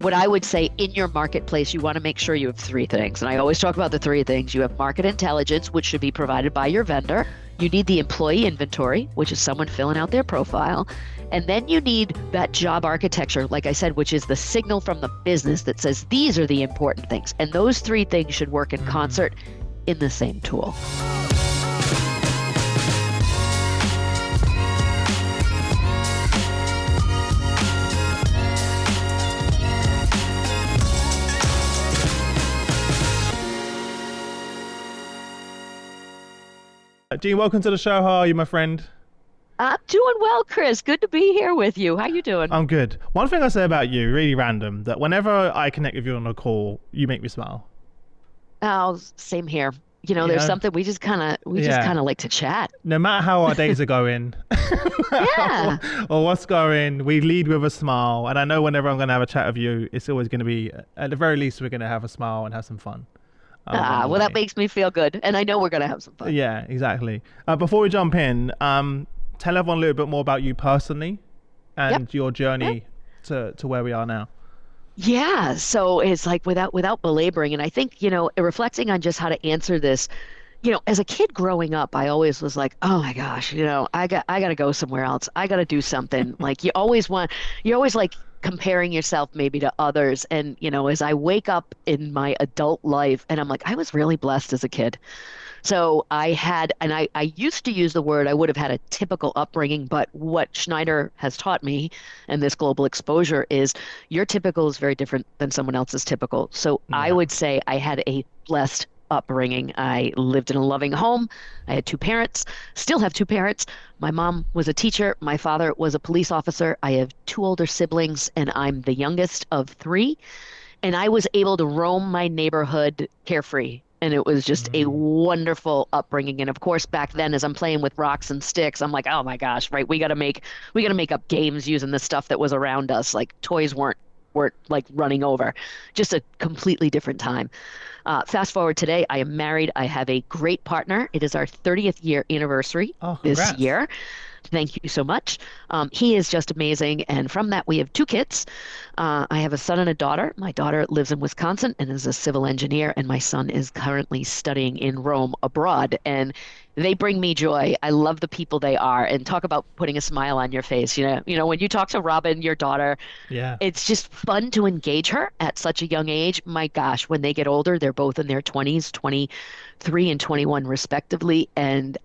what I would say in your marketplace, you want to make sure you have three things. And I always talk about the three things. You have market intelligence, which should be provided by your vendor. You need the employee inventory, which is someone filling out their profile. And then you need that job architecture, like I said, which is the signal from the business that says these are the important things. And those three things should work in concert in the same tool. Jean, welcome to the show. How are you, my friend? I'm doing well, Chris. Good to be here with you. How you doing? I'm good. One thing I say about you, really random, that whenever I connect with you on a call, you make me smile. Oh, same here. There's something we just kind of like to chat. No matter how our days are going, Yeah. or what's going, we lead with a smile. And I know whenever I'm going to have a chat with you, it's always going to be, at the very least, we're going to have a smile and have some fun. Well, that makes me feel good. And I know we're going to have some fun. Yeah, exactly. Before we jump in, tell everyone a little bit more about you personally and your journey to where we are now. Yeah. So it's like without belaboring. And I think, reflecting on just how to answer this, as a kid growing up, I always was like, oh my gosh, I got to go somewhere else. I got to do something. Like you're always like comparing yourself maybe to others. And, as I wake up in my adult life and I'm like, I was really blessed as a kid. So I used to use the word, I would have had a typical upbringing, but what Schneider has taught me and this global exposure is your typical is very different than someone else's typical. So I would say I had a blessed upbringing. I lived in a loving home. I had two parents, still have two parents. My mom was a teacher. My father was a police officer. I have two older siblings, and I'm the youngest of three. And I was able to roam my neighborhood carefree. And it was just a wonderful upbringing. And of course, back then, as I'm playing with rocks and sticks, I'm like, oh my gosh, right? We got to make up games using the stuff that was around us. Like toys weren't like running over. Just a completely different time. Fast forward today, I am married. I have a great partner. It is our 30th year anniversary this year. Thank you so much. He is just amazing. And from that, we have two kids. I have a son and a daughter. My daughter lives in Wisconsin and is a civil engineer, and my son is currently studying in Rome abroad. And they bring me joy. I love the people they are. And talk about putting a smile on your face. When you talk to Robin, your daughter, it's just fun to engage her at such a young age. My gosh, when they get older, they're both in their 20s, 23 and 21 respectively. And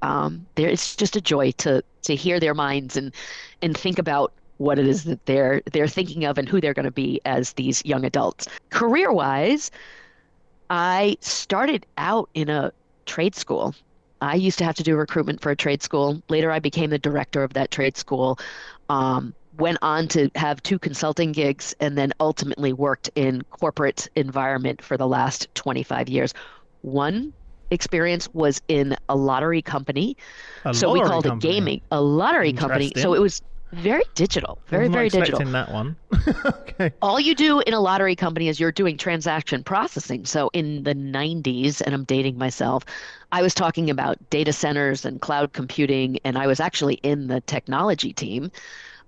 it's just a joy to hear their minds and think about what it is that they're thinking of and who they're going to be as these young adults. Career-wise, I started out in a trade school. I used to have to do recruitment for a trade school. Later, I became the director of that trade school. Went on to have two consulting gigs and then ultimately worked in corporate environment for the last 25 years. One experience was in a lottery company. We called it gaming, a lottery company. So it was very digital, very digital. In that one. Okay. All you do in a lottery company is you're doing transaction processing. So in the 90s, and I'm dating myself, I was talking about data centers and cloud computing, and I was actually in the technology team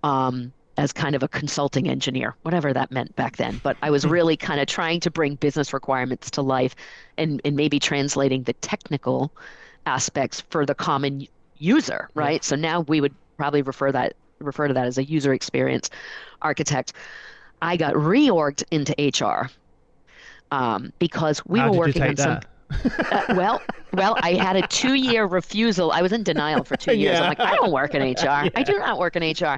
as kind of a consulting engineer, whatever that meant back then. But I was really kind of trying to bring business requirements to life and maybe translating the technical aspects for the common user, right? Yeah. So now we would probably refer to that as a user experience architect. I got reorged into HR because we were working on some. Well, I had a 2-year refusal. I was in denial for 2 years. I'm like, I don't work in HR. Yeah. I do not work in HR.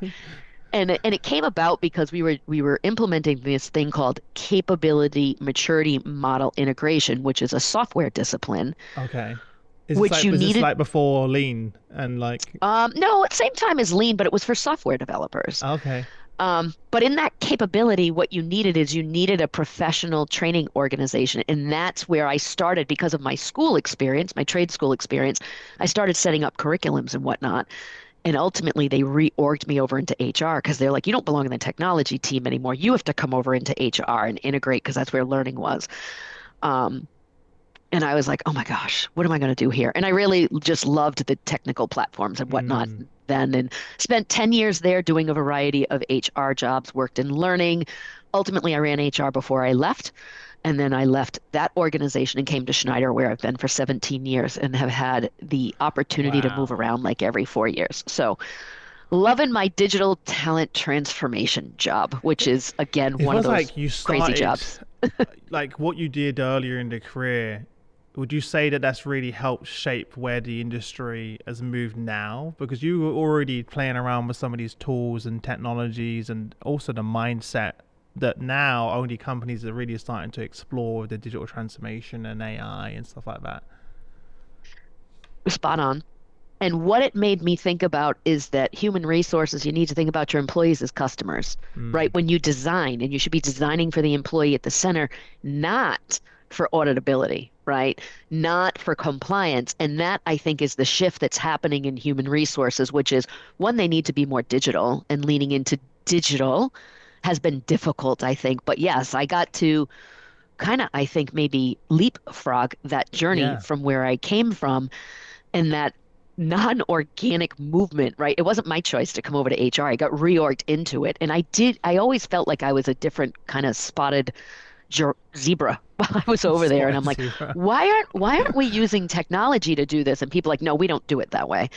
And it came about because we were implementing this thing called capability maturity model integration, which is a software discipline. Okay. Was this like before Lean and like? No, at the same time as Lean, but it was for software developers. Okay. But in that capability, what you needed a professional training organization. And that's where I started because of my school experience, my trade school experience. I started setting up curriculums and whatnot. And ultimately, they reorged me over into HR because they're like, you don't belong in the technology team anymore. You have to come over into HR and integrate because that's where learning was. And I was like, oh my gosh, what am I going to do here? And I really just loved the technical platforms and whatnot. then and spent 10 years there doing a variety of HR jobs, worked in learning. Ultimately, I ran HR before I left. And then I left that organization and came to Schneider, where I've been for 17 years and have had the opportunity to move Wow. around like every 4 years. So, loving my digital talent transformation job, which is, again, It one of feels those like you crazy started jobs. like what you did earlier in the career. Would you say that that's really helped shape where the industry has moved now? Because you were already playing around with some of these tools and technologies and also the mindset that now only companies are really starting to explore the digital transformation and AI and stuff like that. Spot on. And what it made me think about is that human resources, you need to think about your employees as customers, right? Mm. When you design, and you should be designing for the employee at the center, not for auditability, right? Not for compliance. And that, I think, is the shift that's happening in human resources, which is one, they need to be more digital, and leaning into digital has been difficult, I think. But yes, I got to kind of, I think, maybe leapfrog that journey Yeah. from where I came from, and that non-organic movement, right? It wasn't my choice to come over to HR. I got reorged into it. And I always felt like I was a different kind of spotted zebra while I was over there. And I'm Spotted like, zebra. why aren't we using technology to do this? And people are like, no, we don't do it that way.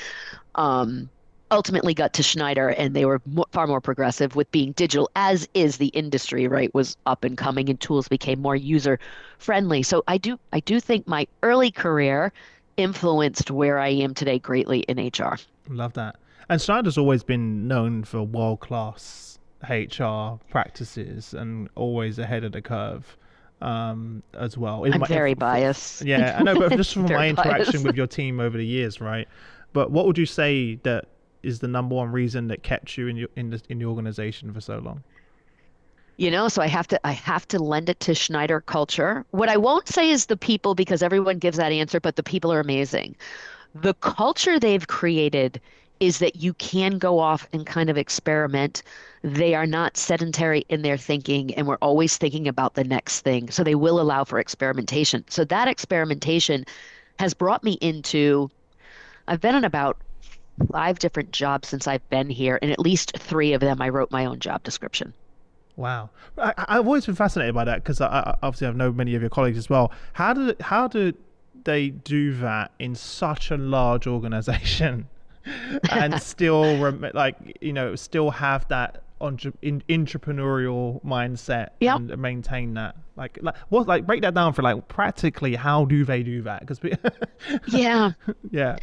Um, Ultimately got to Schneider, and they were far more progressive with being digital, as is the industry, right? Was up and coming, and tools became more user friendly. So I do think my early career influenced where I am today greatly in HR. Love that. And Schneider's always been known for world class HR practices and always ahead of the curve as well. In I'm my, very biased. yeah, I know, but just from Very my interaction biased. with your team over the years, right? But what would you say that is the number one reason that kept you in the organization for so long? So I have to lend it to Schneider culture. What I won't say is the people, because everyone gives that answer, but the people are amazing. The culture they've created is that you can go off and kind of experiment. They are not sedentary in their thinking, and we're always thinking about the next thing. So they will allow for experimentation. So that experimentation has brought me into, I've been in about 5 different jobs since I've been here, and at least 3 of them I wrote my own job description. Wow, I've always been fascinated by that because obviously I've known many of your colleagues as well. How do they do that in such a large organization and still still have that entrepreneurial mindset Yep. and maintain that what like break that down for like practically how do they do that because Yeah. yeah.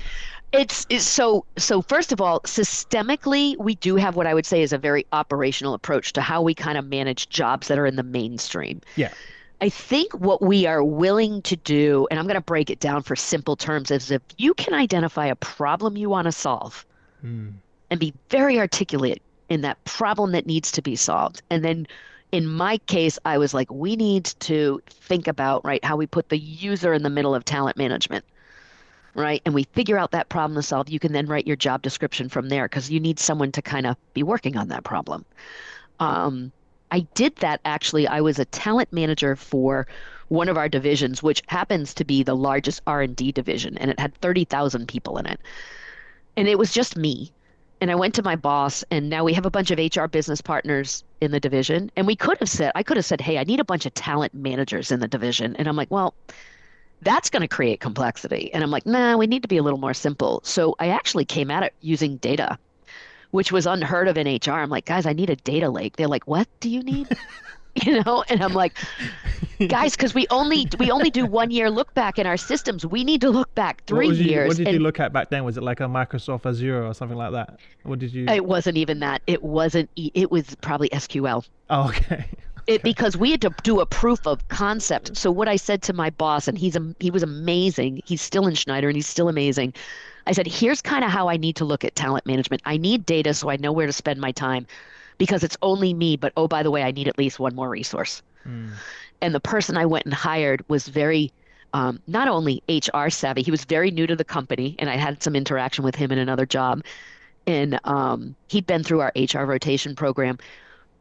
It's so first of all, systemically, we do have what I would say is a very operational approach to how we kind of manage jobs that are in the mainstream. Yeah. I think what we are willing to do, and I'm going to break it down for simple terms, is if you can identify a problem you want to solve Mm. and be very articulate in that problem that needs to be solved. And then in my case, I was like, we need to think about, right, how we put the user in the middle of talent management, right? And we figure out that problem to solve. You can then write your job description from there because you need someone to kind of be working on that problem. Um, I did that actually. I was a talent manager for one of our divisions, which happens to be the largest R&D division, and it had 30,000 people in it. And it was just me. And I went to my boss, and now we have a bunch of HR business partners in the division. And I could have said, hey, I need a bunch of talent managers in the division. And I'm like, well, that's going to create complexity. And I'm like, nah, we need to be a little more simple. So I actually came at it using data, which was unheard of in HR. I'm like, guys, I need a data lake. They're like, what do you need? And I'm like, guys, because we only do 1 year look back in our systems. We need to look back What three was you? What years. did you And look at back then? Was it like a Microsoft Azure or something like that? What did you? it wasn't even that. It wasn't, it was probably SQL. Oh, okay. It Okay. because we had to do a proof of concept. So what I said to my boss, and he was amazing. He's still in Schneider and he's still amazing. I said, here's kind of how I need to look at talent management. I need data so I know where to spend my time because it's only me, but oh, by the way, I need at least one more resource. Mm. And the person I went and hired was very, not only HR savvy, he was very new to the company, and I had some interaction with him in another job. And he'd been through our HR rotation program,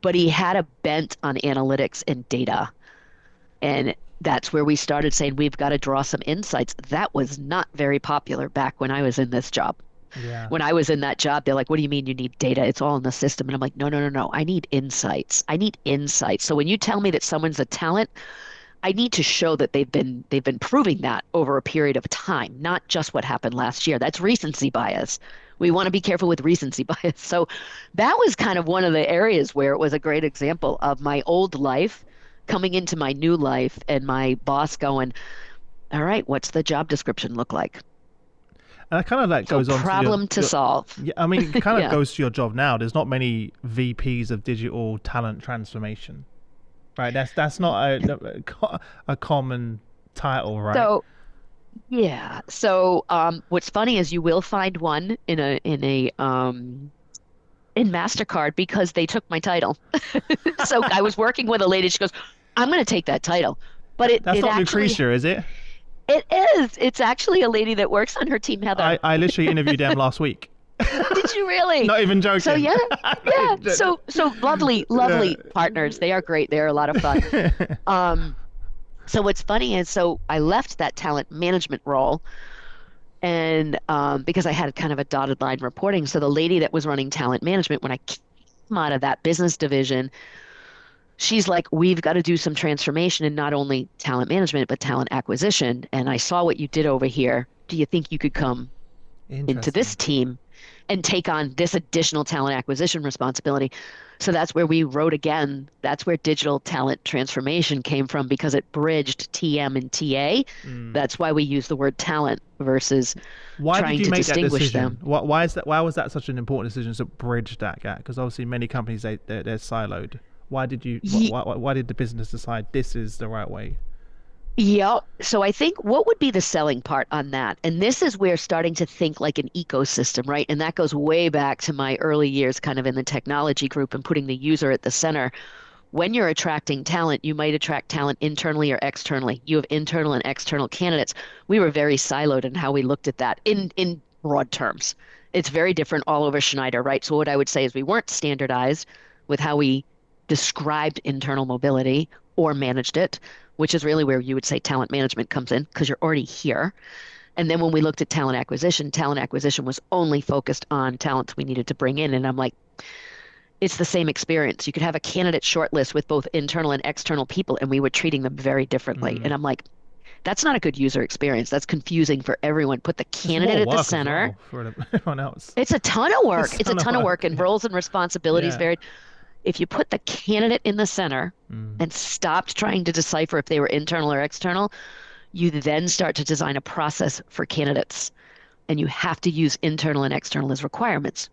but he had a bent on analytics and data. And that's where we started saying we've got to draw some insights. That was not very popular back when I was in this job. Yeah. When I was in that job, they're like, what do you mean you need data? It's all in the system. And I'm like, no, no, no, no. I need insights. I need insights. So when you tell me that someone's a talent, I need to show that they've been proving that over a period of time, not just what happened last year. That's recency bias. We want to be careful with recency bias. So that was kind of one of the areas where it was a great example of my old life coming into my new life and my boss going, all right, what's the job description look like? And that kind of like So goes on to your, problem to solve. yeah, I mean, it kind of Yeah. goes to your job now. There's not many VPs of digital talent transformation, right? That's not a common title, right? So yeah. So what's funny is you will find one in MasterCard because they took my title. So I was working with a lady. She goes, "I'm going to take that title," but it That's it not actually Lucretia, is it? it is. It's actually a lady that works on her team, Heather. I literally interviewed them last week. Did you really? Not even So joking. yeah, Not yeah. even joking. So lovely, lovely partners. They are great. They're a lot of fun. Um, so what's funny is, so I left that talent management role, and because I had kind of a dotted line reporting. So the lady that was running talent management, when I came out of that business division, she's like, we've got to do some transformation in not only talent management, but talent acquisition. And I saw what you did over here. Do you think you could come into Interesting. this team and take on this additional talent acquisition responsibility? So that's where we wrote again. That's where digital talent transformation came from because it bridged TM and TA. Mm. That's why we use the word talent versus Why did trying you to make that distinguish decision? them. Why is that? Why was that such an important decision to bridge that gap? Because obviously many companies they're siloed. Why did you? Why did the business decide this is the right way? Yeah. So I think what would be the selling part on that? And this is where starting to think like an ecosystem, right? And that goes way back to my early years kind of in the technology group and putting the user at the center. When you're attracting talent, you might attract talent internally or externally. You have internal and external candidates. We were very siloed in how we looked at that in broad terms. It's very different all over Schneider, right? So what I would say is we weren't standardized with how we described internal mobility or managed it, which is really where you would say talent management comes in because you're already here. And then when we looked at talent acquisition was only focused on talents we needed to bring in. And I'm like, it's the same experience. You could have a candidate shortlist with both internal and external people, and we were treating them very differently. Mm. And I'm like, that's not a good user experience. That's confusing for everyone. Put the It's candidate more at the work as center. well for everyone else. It's a ton of work. It's a It's a ton of ton of work. work, and Yeah. roles and responsibilities Yeah. varied. If you put the candidate in the center Mm. and stopped trying to decipher if they were internal or external, you then start to design a process for candidates. And you have to use internal and external as requirements.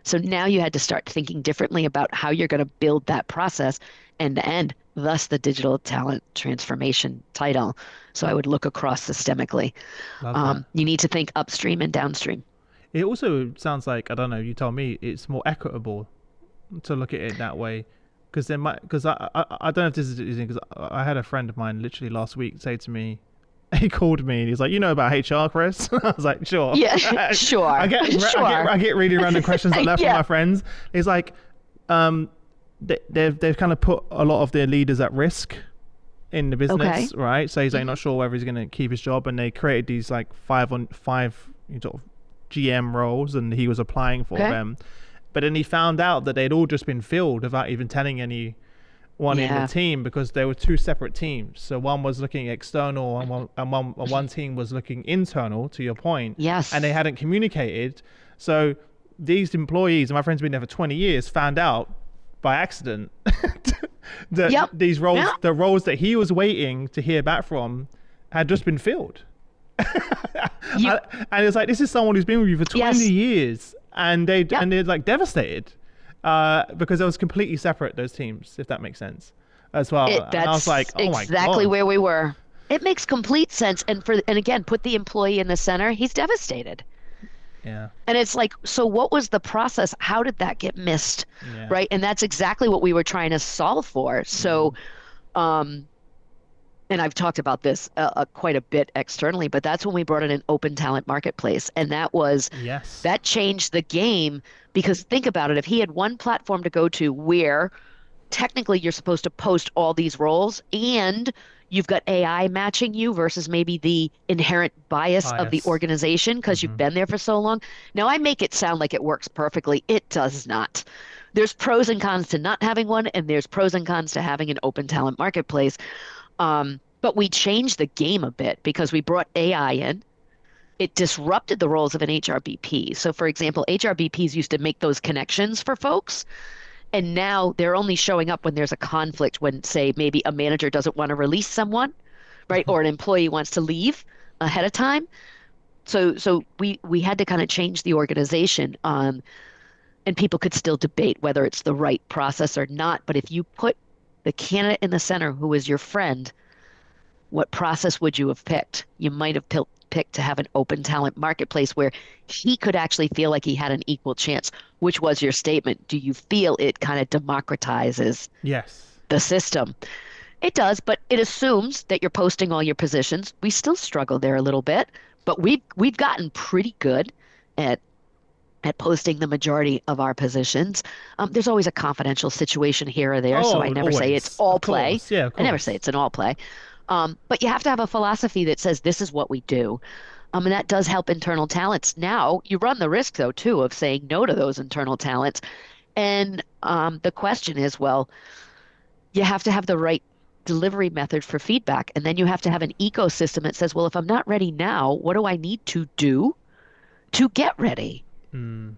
So now you had to start thinking differently about how you're going to build that process end to end, thus the digital talent transformation title. So I would look across systemically. Love that. You need to think upstream and downstream. It also sounds like, I don't know, you tell me, it's more equitable to look at it that way. Because I don't know if this is because I had a friend of mine literally last week say to me, he called me and he's like, you know about HR, Chris? I was like, sure. Yeah, sure, sure. I get really random questions like that from Yeah. my friends. He's like, they've kind of put a lot of their leaders at risk in the business, Okay. right? So he's like Mhm. not sure whether he's going to keep his job, and they created these like 5 on 5 sort of GM roles, and he was applying for Okay. them. But then he found out that they'd all just been filled without even telling anyone in the Yeah. team because they were two separate teams. So one was looking external and one team was looking internal, to your point, Yes. and they hadn't communicated. So these employees, and my friend's been there for 20 years, found out by accident that Yep. these roles, Yeah. the roles that he was waiting to hear back from, had just been filled. You, And it's like, this is someone who's been with you for 20 Yes. years, and Yep. they're like devastated because it was completely separate, those teams, if that makes sense as well. And I was that's like, oh my exactly God. where we were. It makes complete sense. And again, put the employee in the center. He's devastated. Yeah. And it's like, so what was the process? How did that get missed? Yeah. Right. And that's exactly what we were trying to solve for. So, um, and I've talked about this quite a bit externally, but that's when we brought in an open talent marketplace. And Yes. that changed the game because think about it. If he had one platform to go to where technically you're supposed to post all these roles and you've got AI matching you versus maybe the inherent bias of the Bias. organization because you've Hmm. been there for so long. Now, I make it sound like it works perfectly. It does not. There's pros and cons to not having one, and there's pros and cons to having an open talent marketplace. But we changed the game a bit because we brought AI in. It disrupted the roles of an HRBP. So, for example, HRBPs used to make those connections for folks, and now they're only showing up when there's a conflict, when, say, maybe a manager doesn't want to release someone, right? Or an employee wants to leave ahead of time. So we had to kind of change the organization, and people could still debate whether it's the right process or not. But if you put the candidate in the center who is your friend, what process would you have picked? You might have picked to have an open talent marketplace where he could actually feel like he had an equal chance, which was your statement. Do you feel it kind of democratizes Yes. the system? It does, but it assumes that you're posting all your positions. We still struggle there a little bit, but we've gotten pretty good at posting the majority of our positions. There's always a confidential situation here or there, so I Oh, never say it's always. all Of play. course. Yeah, of I never say course. it's an all play. But you have to have a philosophy that says this is what we do. And that does help internal talents. Now, you run the risk, though, too, of saying no to those internal talents. And the question is, well, you have to have the right delivery method for feedback. And then you have to have an ecosystem that says, well, if I'm not ready now, what do I need to do to get ready? Mm,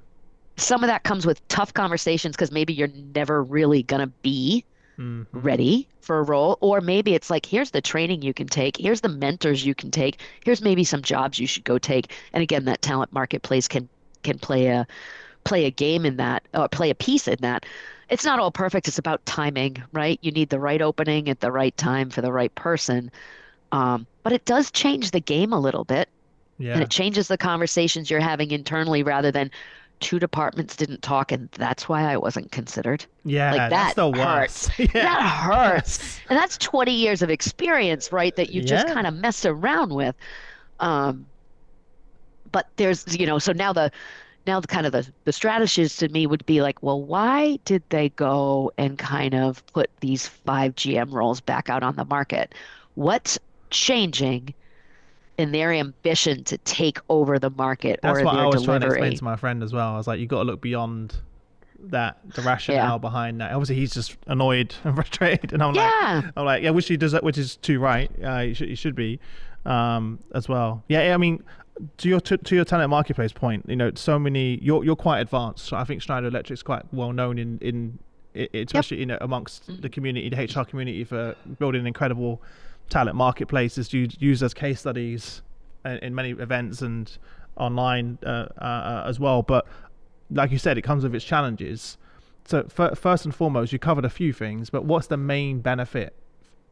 Some of that comes with tough conversations because maybe you're never really going to be hmm. ready for a role. Or maybe it's like, here's the training you can take, here's the mentors you can take, here's maybe some jobs you should go take. And again, that talent marketplace can play a game in that, or play a piece in that. It's not all perfect. It's about timing, right? You need the right opening at the right time for the right person. But it does change the game a little bit, and Yeah. it changes the conversations you're having internally rather than two departments didn't talk and that's why I wasn't considered. Like Yeah, that's that the worst. hurts. Yeah. That hurts. Yes. And that's 20 years of experience, right? That you just Yeah. kind of mess around with. Um, but so now the kind of the strategist to me would be like, well, why did they go and kind of put these five GM roles back out on the market? What's changing in their ambition to take over the market That's or what I their was trying to explain to delivery? my friend as well. I was like, you got to look beyond that, the Yeah. rationale behind that. Obviously, he's just annoyed and frustrated, and Yeah. I'm like, yeah, which he does that, which is too right. He should be, as well. Yeah, I mean, to your talent marketplace point, so many you're quite advanced. So I think Schneider Electric is quite well known Yep. especially amongst the Mhm. community, the HR community, for building incredible talent marketplaces used as case studies in many events and online as well. But like you said, it comes with its challenges. So first and foremost, you covered a few things, but what's the main benefit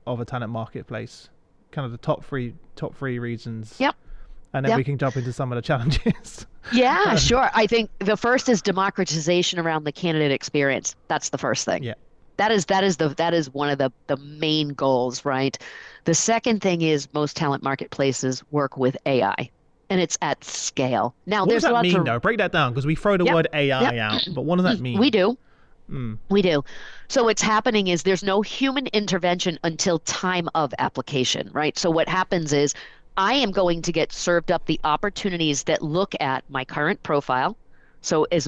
of a talent marketplace? Kind of the top three reasons, Yep. and then Yep. we can jump into some of the challenges. Yeah, sure. I think the first is democratization around the candidate experience. That's the first thing. Yeah. That is one of the main goals, right? The second thing is most talent marketplaces work with AI, and it's at scale. Now, What does there's that lots mean of though? Break that down, because we throw the yep, word yep. AI out, but what does that We mean? do. Mm. We do. So what's happening is there's no human intervention until time of application, right? So what happens is I am going to get served up the opportunities that look at my current profile. So as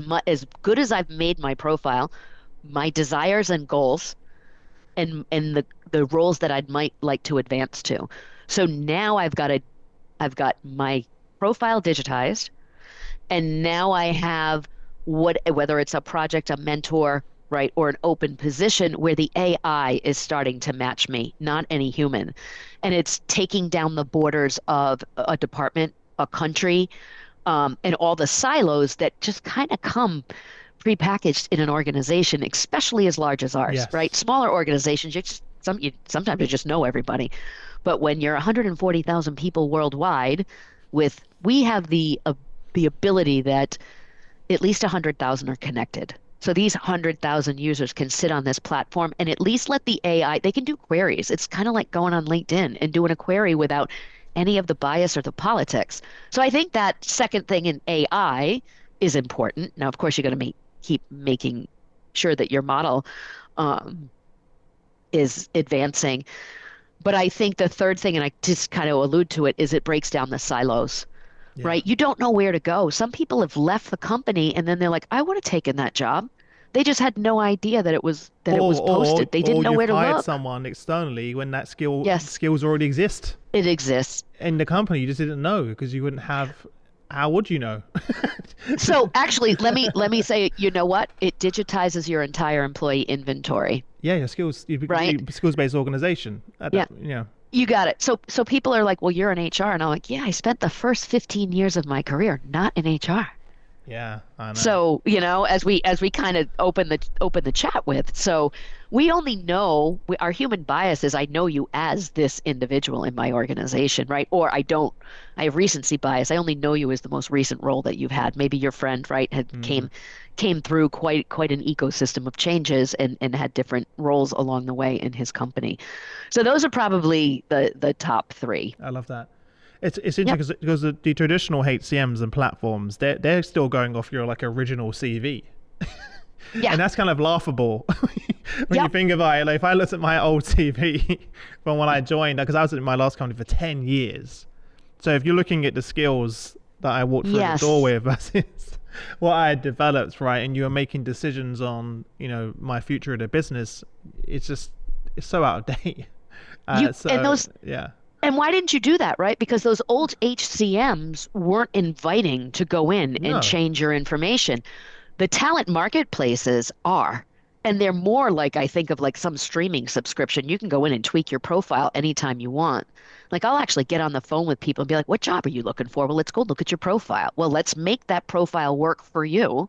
good as I've made my profile, my desires and goals and the roles that I'd might like to advance to. So now I've got my profile digitized. And now I have whether it's a project, a mentor, right, or an open position where the AI is starting to match me, not any human. And it's taking down the borders of a department, a country, and all the silos that just kind of come prepackaged in an organization, especially as large as ours, right? Yes. Smaller organizations, sometimes you just know everybody. But when you're 140,000 people worldwide, we have the ability that at least 100,000 are connected. So these 100,000 users can sit on this platform and at least let the AI, they can do queries. It's kind of like going on LinkedIn and doing a query without any of the bias or the politics. So I think that second thing in AI is important. Now, of course, you're going to keep making sure that your model is advancing. But I think the third thing, and I just kind of allude to it, is it breaks down the silos, Yeah. right? You don't know where to go. Some people have left the company and then they're like, I would have taken that job. They just had no idea that it was posted. They didn't Or know you've where to hired look. someone externally when that Yes, skills already exist it exists. in the company. You just didn't know because you wouldn't have. How would you know? So actually, let me say, you know what? It digitizes your entire employee inventory, Yeah, your skills, right? skills based organization. Yeah, Yeah, you got it. So people are like, well, you're in HR, and I'm like, yeah, I spent the first 15 years of my career not in HR. yeah, I know. So, as we kind of open the chat with, so we only know our human bias is I know you as this individual in my organization, right? Or I have recency bias. I only know you as the most recent role that you've had. Maybe your friend, right, had Hmm. came through quite an ecosystem of changes and had different roles along the way in his company. So those are probably the top three. I love that. It's Yep. interesting because the traditional HCMs and platforms they're still going off your like original CV. Yeah. And that's kind of laughable when you Yep. think about it. Like if I looked at my old CV from when I joined, because I was in my last company for 10 years. So if you're looking at the skills that I walked through the door Yes. with versus what I had developed, right, and you were making decisions on, my future of the business, it's so out of date. You and So those yeah, And why didn't you do that, right? Because those old HCMs weren't inviting to go in and no, change your information. The talent marketplaces are. And they're more like I think of like some streaming subscription. You can go in and tweak your profile anytime you want. Like I'll actually get on the phone with people and be like, "What job are you looking for?" Well, let's go look at your profile. Well, let's make that profile work for you.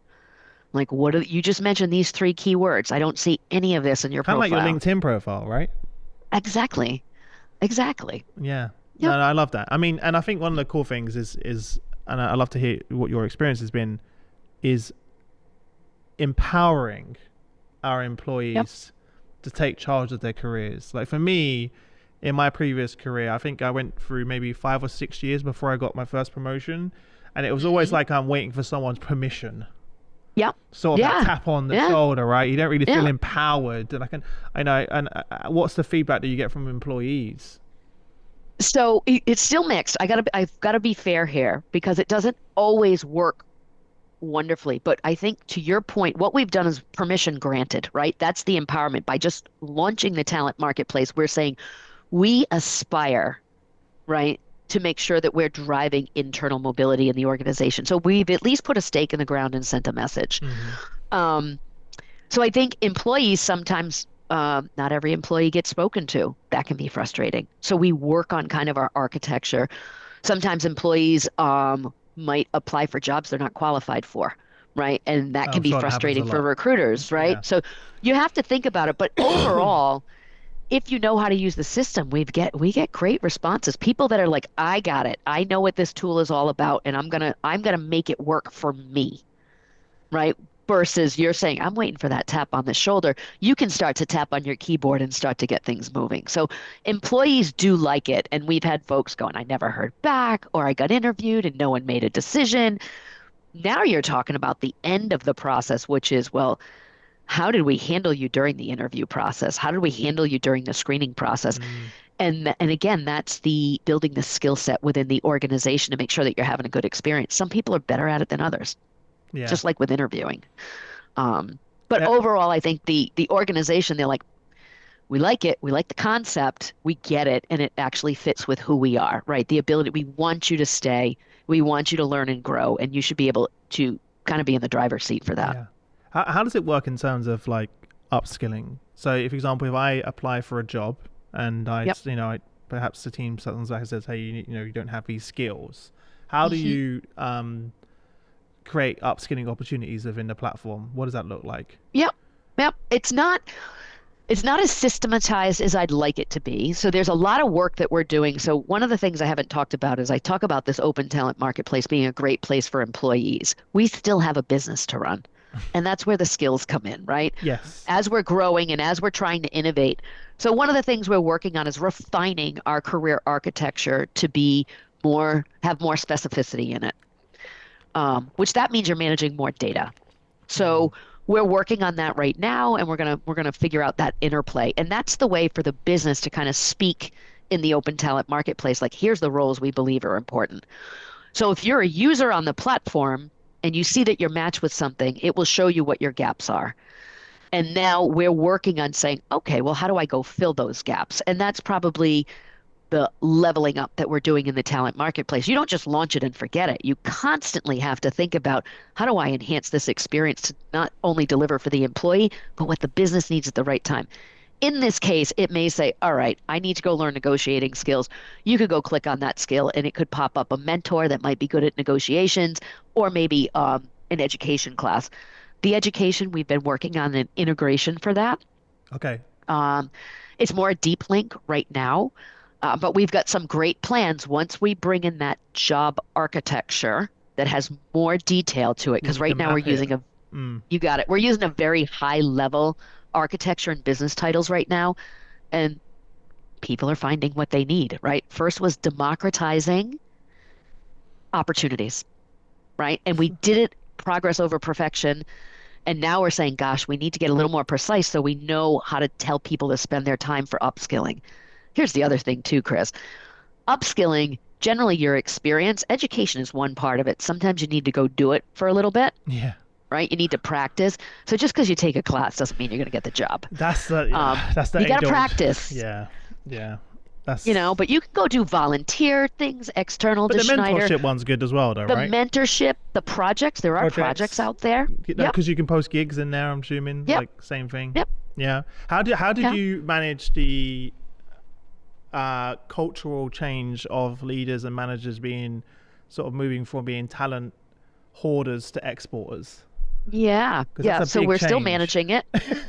Like, you just mentioned these three keywords. I don't see any of this in your kind of like your profile. LinkedIn profile, right? Exactly. Exactly. Yeah. Yep. No, I love that. I mean, and I think one of the cool things is, and I love to hear what your experience has been, is empowering our Yep. employees to take charge of their careers. Like for me, in my previous career, I think I went through maybe 5 or 6 years before I got my first promotion, and it was always Hmm. like I'm waiting for someone's permission, Yep. sort of that Yeah. tap on the Yeah. shoulder, right? You don't really feel Yeah. empowered, and I know. And what's the feedback that you get from employees? So it's still mixed. I've got to be fair here because it doesn't always work wonderfully. But I think to your point, what we've done is permission granted, right? That's the empowerment. By just launching the talent marketplace, we're saying we aspire, right, to make sure that we're driving internal mobility in the organization. So we've at least put a stake in the ground and sent a message. Hmm. Um, So I think employees sometimes, not every employee gets spoken to. That can be frustrating. So we work on kind of our architecture. Sometimes employees might apply for jobs they're not qualified for, right? And that can I'm be sure that happens a frustrating for lot. recruiters, right? Yeah. So you have to think about it. But overall, if you know how to use the system, we get great responses. People that are like, I got it. I know what this tool is all about, and I'm gonna make it work for me, right? Versus you're saying, I'm waiting for that tap on the shoulder. You can start to tap on your keyboard and start to get things moving. So employees do like it. And we've had folks going, I never heard back, or I got interviewed and no one made a decision. Now you're talking about the end of the process, which is, well, how did we handle you during the interview process? How did we handle you during the screening process? Mm, And again, that's the building the skill set within the organization to make sure that you're having a good experience. Some people are better at it than others, yeah. just like with interviewing. Um, but Yeah. overall, I think the organization, they're like, we like it, we like the concept, we get it, and it actually fits with who we are, right? The ability, we want you to stay, we want you to learn and grow, and you should be able to kind of be in the driver's seat for that. Yeah. How does it work in terms of like upskilling? So, if, for example, if I apply for a job and Yep. perhaps the team comes back and says, hey, you don't have these skills, how do Hmm. you create upskilling opportunities within the platform? What does that look like? Yep. Yep. It's not as systematized as I'd like it to be. So there's a lot of work that we're doing. So one of the things I haven't talked about is I talk about this open talent marketplace being a great place for employees. We still have a business to run. And that's where the skills come in, right? Yes. As we're growing and as we're trying to innovate. So one of the things we're working on is refining our career architecture to have more specificity in it. Which that means you're managing more data. Mm, So we're working on that right now, and we're gonna figure out that interplay. And that's the way for the business to kind of speak in the open talent marketplace. Like, here's the roles we believe are important. So if you're a user on the platform and you see that you're matched with something, it will show you what your gaps are. And now we're working on saying, okay, well, how do I go fill those gaps? And that's probably the leveling up that we're doing in the talent marketplace. You don't just launch it and forget it. You constantly have to think about, how do I enhance this experience to not only deliver for the employee, but what the business needs at the right time. In this case, it may say, all right, I need to go learn negotiating skills. You could go click on that skill and it could pop up a mentor that might be good at negotiations, or maybe an education class. The education, we've been working on an integration for that. Okay. Um, it's more a deep link right now, but we've got some great plans once we bring in that job architecture that has more detail to it. You Because need to right now we're map it. using a, Mm. you got it, we're using a very high level architecture and business titles right now, and people are finding what they need, right? First was democratizing opportunities, right? And we did it progress over perfection. And now we're saying, gosh, we need to get a little more precise so we know how to tell people to spend their time for upskilling. Here's the other thing too, Chris. Upskilling, generally your experience, education is one part of it. Sometimes you need to go do it for a little bit, Yeah. right? You need to practice. So just because you take a class doesn't mean you're going to get the job. That's the Um, that's the you got age to old. practice, Yeah. Yeah. you That's know, but you can go do volunteer things external but to the Schneider. mentorship one's good as well, though, The right? mentorship, the projects, there are projects Projects. out there. Yep, Because you can post gigs in there, I'm assuming. yep, Like same thing. yep, Yeah. How did yeah. you manage the cultural change of leaders and managers being sort of moving from being talent hoarders to exporters? Yeah, Because yeah. that's a So big we're still change. managing it.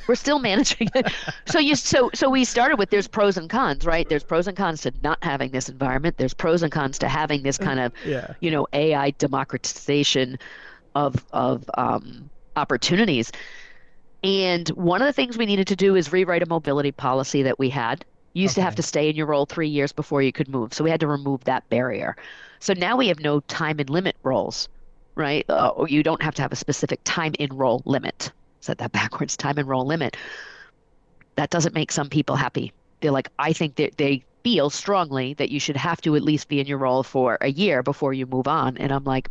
We're still managing it. So we started with, there's pros and cons, right? There's pros and cons to not having this environment. There's pros and cons to having this kind of, Yeah. AI democratization of opportunities. And one of the things we needed to do is rewrite a mobility policy that we had. You used to have Okay. to stay in your role 3 years before you could move. So we had to remove that barrier. So now we have no time and limit roles, right? Or you don't have to have a specific time in role limit. Said that backwards, time and role limit. That doesn't make some people happy. They're like, I think that they feel strongly that you should have to at least be in your role for a year before you move on. And I'm like,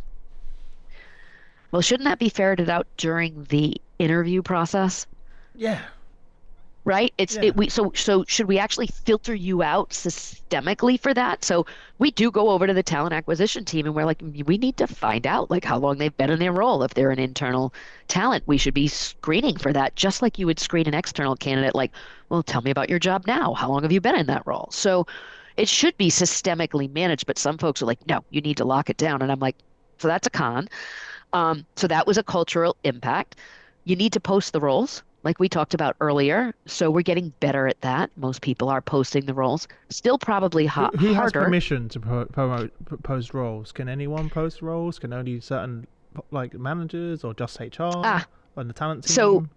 well, shouldn't that be ferreted out during the interview process? Yeah. Right? Yeah. So should we actually filter you out systemically for that? So we do go over to the talent acquisition team and we're like, we need to find out like how long they've been in their role. If they're an internal talent, we should be screening for that, just like you would screen an external candidate, like, well, tell me about your job now. How long have you been in that role? So it should be systemically managed, but some folks are like, no, you need to lock it down. And I'm like, so that's a con. So that was a cultural impact. You need to post the roles, like we talked about earlier. So we're getting better at that. Most people are posting the roles. Still probably Who has harder. permission to post roles? Can anyone post roles? Can only certain like managers or just HR Ah, on the talent so team?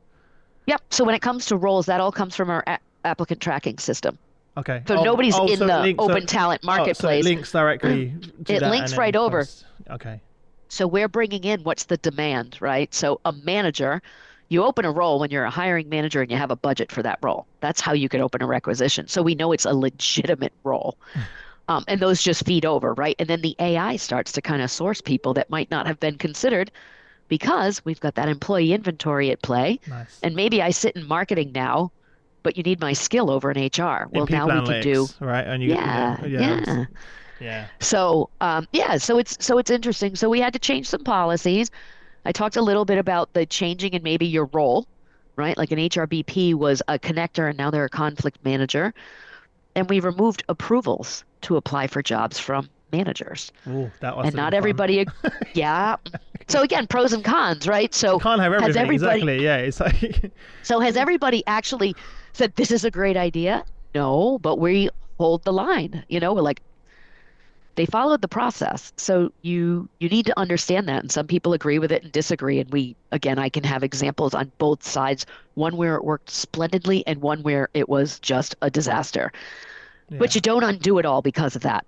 yep. So when it comes to roles, that all comes from our applicant tracking system. Okay. So nobody's in So it the links. open talent So it marketplace. links directly to It that, and links then right you over. post. Okay. So we're bringing in what's the demand, right? So a manager, you open a role when you're a hiring manager and you have a budget for that role. That's how you can open a requisition. So we know it's a legitimate role. And those just feed over, right? And then the AI starts to kind of source people that might not have been considered because we've got that employee inventory at play. Nice. And maybe I sit in marketing now, but you need my skill over in HR. In Well, now people we can do, analytics, right? And you, yeah, yeah, yeah, yeah. yeah. So, yeah, so it's interesting. So we had to change some policies. I talked a little bit about the changing in maybe your role, right? Like an HRBP was a connector and now they're a conflict manager. And we removed approvals to apply for jobs from managers. Oh, that must And have been not fun. everybody, yeah. So again, pros and cons, right? You So can't have has everything, everybody, exactly. Yeah, it's like so has everybody actually said this is a great idea? No, but we hold the line. We're like, they followed the process. So you need to understand that. And some people agree with it and disagree. And I can have examples on both sides, one where it worked splendidly and one where it was just a disaster. But yeah, you don't undo it all because of that,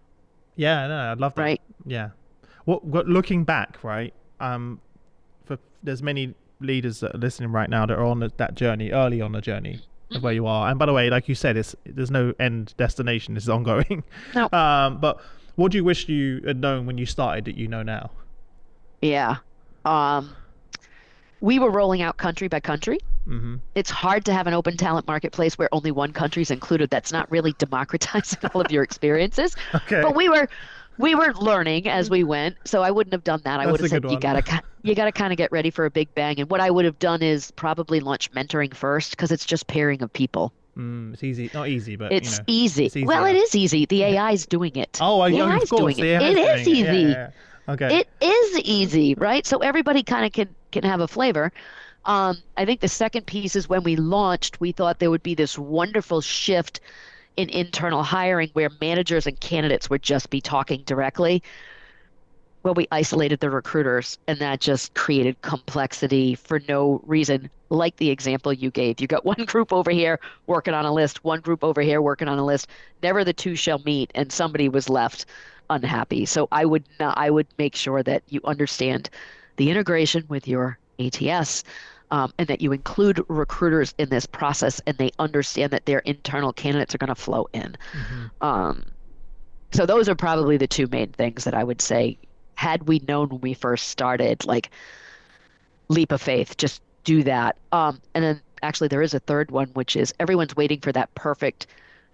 yeah. No, I love that. right? Yeah. Looking back, right? For there's many leaders that are listening right now that are on that journey, early on the journey of where you are. And by the way, like you said, there's no end destination. It's ongoing. No. But what do you wish you had known when you started that you know now? Yeah. Um, we were rolling out country by country. Hmm. It's hard to have an open talent marketplace where only one country is included. That's not really democratizing all of your experiences. Okay, But we were learning as we went, so I wouldn't have done that. I would that's have a good said one. you gotta kind of get ready for a big bang. And what I would have done is probably launch mentoring first because it's just pairing of people. It's easy, not easy, but It's easy. it's Well, it easier. is easy. The AI is doing it. Oh, The AI of is course, doing it. the AI It is is doing it. Yeah, easy. yeah, yeah. Okay. It is easy, right? So everybody kind of can have a flavor. I think the second piece is when we launched, we thought there would be this wonderful shift in internal hiring where managers and candidates would just be talking directly. Well, we isolated the recruiters, and that just created complexity for no reason. Like the example you gave, you got one group over here working on a list, one group over here working on a list. Never the two shall meet, and somebody was left unhappy. So I would make sure that you understand the integration with your ATS, and that you include recruiters in this process, and they understand that their internal candidates are going to flow in. Hmm. Um, so those are probably the two main things that I would say. Had we known when we first started, like leap of faith, just do that. And then actually there is a third one, which is everyone's waiting for that perfect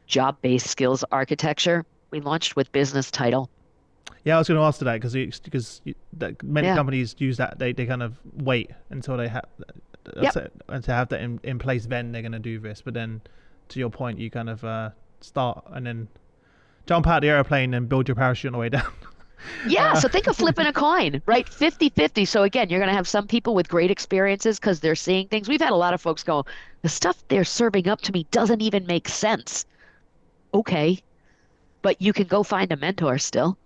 job-based skills architecture. We launched with business title. Yeah, I was going to ask to that many Yeah. companies use that. They kind of wait until they have Yep. and to have that in place. Then they're going to do this. But then, to your point, you kind of start and then jump out the airplane and build your parachute on the way down. Yeah, Uh, so think of flipping a coin, right? 50-50. So again, you're going to have some people with great experiences because they're seeing things. We've had a lot of folks go, the stuff they're serving up to me doesn't even make sense. Okay, but you can go find a mentor still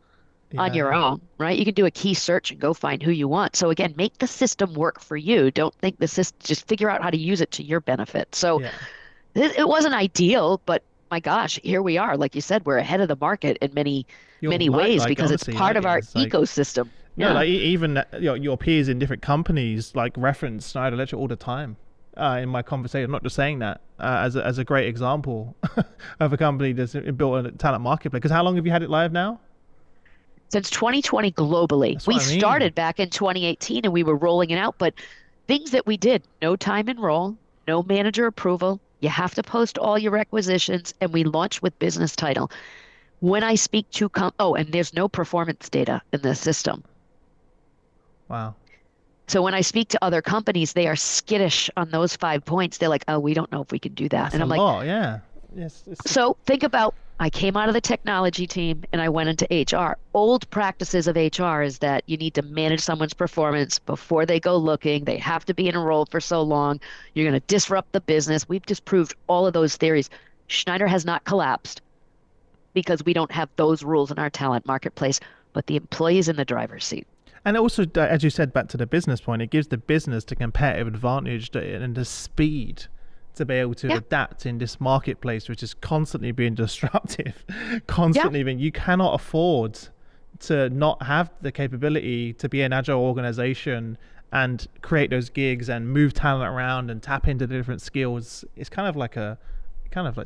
on yeah, your own, right? You can do a key search and go find who you want. So again, make the system work for you. Don't think the system, just figure out how to use it to your benefit. So yeah. it wasn't ideal, but my gosh, here we are. Like you said, we're ahead of the market in many, You're many right. ways Like because it's honestly, part like of our it's like ecosystem. no, Yeah. like even your peers in different companies like reference Schneider Electric all the time. In my conversation, I'm not just saying that as a great example of a company that's built a talent marketplace. Because how long have you had it live now? Since 2020 globally, That's we what I mean. started back in 2018 and we were rolling it out, but things that we did, no time in role, no manager approval. You have to post all your requisitions, and we launched with business title. When I speak to and there's no performance data in the system. Wow, So when I speak to other companies, they are skittish on those 5 points. They're like, "Oh, we don't know if we can do that." that's And a I'm like, lot. Yeah. Yes. so think about I came out of the technology team and I went into HR. Old practices of HR is that you need to manage someone's performance before they go looking. They have to be enrolled for so long. You're going to disrupt the business. We've disproved all of those theories. Schneider has not collapsed because we don't have those rules in our talent marketplace, but the employee is in the driver's seat. And also, as you said, back to the business point, it gives the business the competitive advantage and the speed to be able to Yeah, adapt in this marketplace, which is constantly being disruptive, yeah, constantly being. You cannot afford to not have the capability to be an agile organization and create those gigs and move talent around and tap into the different skills. It's kind of like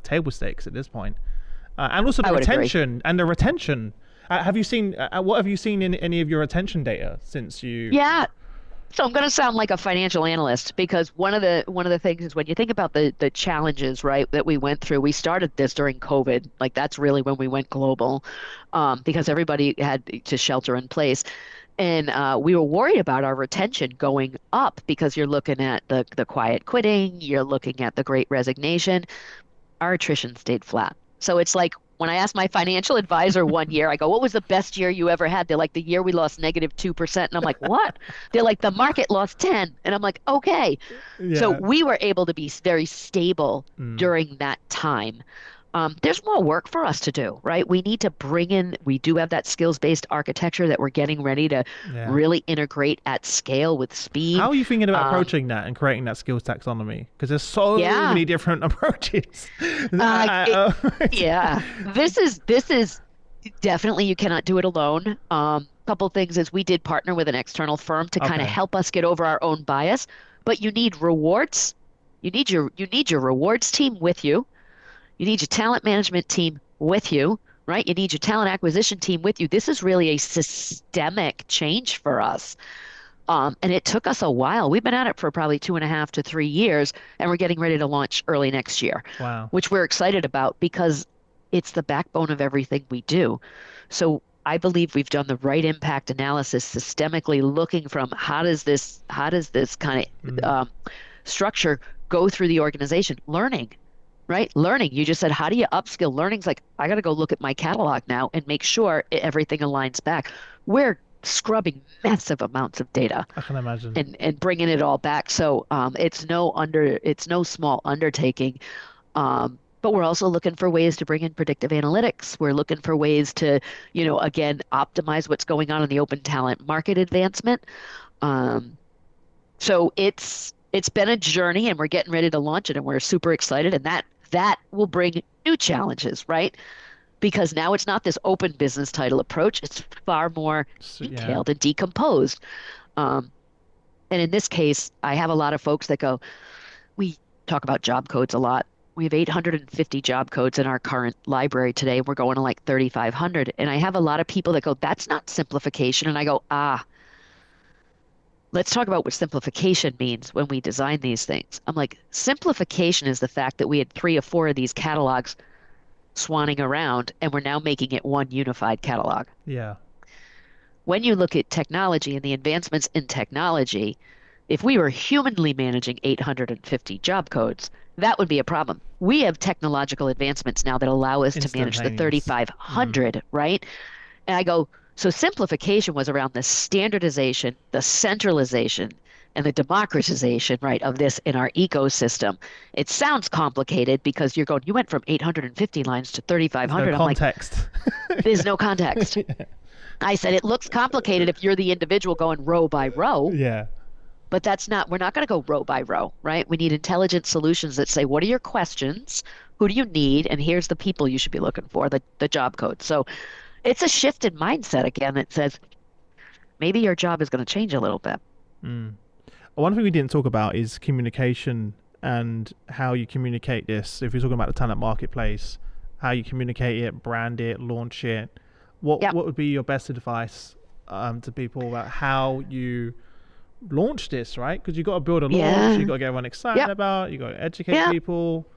table stakes at this point. And also I would agree. the retention. Have you seen what have you seen in any of your retention data since you? Yeah, so I'm going to sound like a financial analyst because one of the things is when you think about the challenges, right, that we went through. We started this during COVID. Like that's really when we went global, because everybody had to shelter in place, and we were worried about our retention going up because you're looking at the quiet quitting, you're looking at the Great Resignation. Our attrition stayed flat. So it's like when I asked my financial advisor one year, I go, "What was the best year you ever had?" They're like, "The year we lost -2%." And I'm like, "What?" They're like, "The market lost 10." And I'm like, "Okay." So Yeah. we were able to be very stable Mm, during that time. There's more work for us to do, right? We need to bring in, we do have that skills-based architecture that we're getting ready to yeah. really integrate at scale with How speed. are you thinking about Um, approaching that and creating that skills taxonomy? Because there's so yeah. many different approaches. It, yeah, this is definitely you cannot do it alone. Couple things is we did partner with an external firm to kind of Okay. help us get over our own bias, but you need rewards. You need your rewards team with you. You need your talent management team with you, right? You need your talent acquisition team with you. This is really a systemic change for us. And it took us a while. We've been at it for probably 2.5 to 3 years, and we're getting ready to launch early next year, Wow. which we're excited about because it's the backbone of everything we do. So I believe we've done the right impact analysis systemically, looking from how does this kind of Mm. structure go through the organization? Learning, right? Learning. You just said, how do you upskill? Learning's like, I got to go look at my catalog now and make sure everything aligns back. We're scrubbing massive amounts of data I can imagine. and bringing it all back. So it's no small undertaking. But we're also looking for ways to bring in predictive analytics. We're looking for ways to, again, optimize what's going on in the open talent market advancement. Um, so it's been a journey, and we're getting ready to launch it, and we're super excited. And that will bring new challenges, right? Because now it's not this open business title approach. It's far more So, yeah. detailed and decomposed. Um, and in this case, I have a lot of folks that go, we talk about job codes a lot. We have 850 job codes in our current library today. We're going to like 3,500. And I have a lot of people that go, that's not simplification. And I go, let's talk about what simplification means when we design these things. I'm like, simplification is the fact that we had 3 or 4 of these catalogs swanning around, and we're now making it one unified catalog. Yeah. When you look at technology and the advancements in technology, if we were humanly managing 850 job codes, that would be a problem. We have technological advancements now that allow us to manage the Instantaneous. Mm. 3,500, right? And I go, so simplification was around the standardization, the centralization, and the democratization, right, of this in our ecosystem. It sounds complicated because you're going, you went from 850 lines to There's no 3,500. I'm like, context. there's no context. I said, it looks complicated if you're the individual going row by row, Yeah. but we're not going to go row by row, right? We need intelligent solutions that say, what are your questions? Who do you need? And here's the people you should be looking for, the job code. So it's a shift in mindset again that says maybe your job is going to change a little bit. Mm. One thing we didn't talk about is communication and how you communicate this. If you're talking about the talent marketplace, how you communicate it, brand it, launch it. What Yeah, what would be your best advice to people about how you launch this, right? Because you got to build a launch, you yeah, got to get everyone excited yeah, about, you got to educate yeah, people,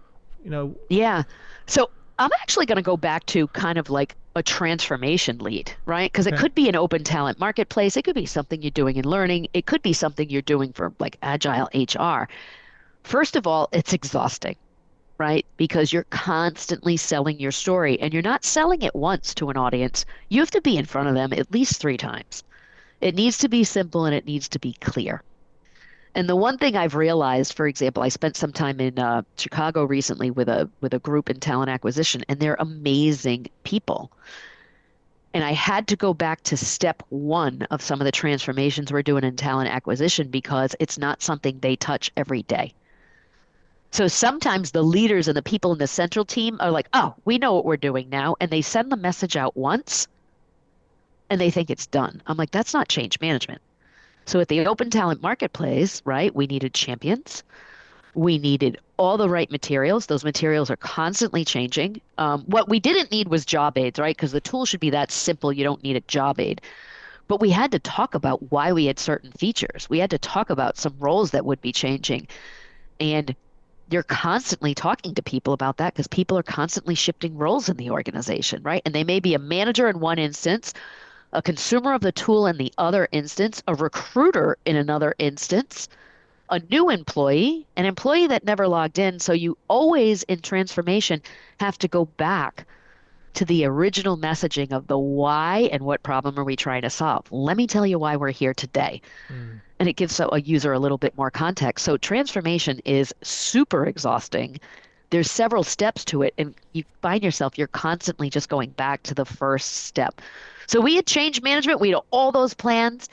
you know. yeah. So I'm actually going to go back to kind of like a transformation lead, right? Because it Okay. could be an open talent marketplace. It could be something you're doing in learning. It could be something you're doing for like agile HR. First of all, it's exhausting, right? Because you're constantly selling your story, and you're not selling it once to an audience. You have to be in front of them at least 3 times. It needs to be simple and it needs to be clear. And the one thing I've realized, for example, I spent some time in Chicago recently with a group in talent acquisition, and they're amazing people. And I had to go back to step one of some of the transformations we're doing in talent acquisition because it's not something they touch every day. So sometimes the leaders and the people in the central team are like, oh, we know what we're doing now. And they send the message out once and they think it's done. I'm like, that's not change management. So at the open talent marketplace, right, we needed champions. We needed all the right materials. Those materials are constantly changing. What we didn't need was job aids, right? Because the tool should be that simple. You don't need a job aid. But we had to talk about why we had certain features. We had to talk about some roles that would be changing. And you're constantly talking to people about that because people are constantly shifting roles in the organization, right? And they may be a manager in one instance, a consumer of the tool in the other instance, a recruiter in another instance, a new employee, an employee that never logged in. So you always in transformation have to go back to the original messaging of the why and what problem are we trying to solve. Let me tell you why we're here today. Mm. And it gives a user a little bit more context. So transformation is super exhausting. There's several steps to it, and you find yourself, you're constantly just going back to the first step. So we had change management, we had all those plans,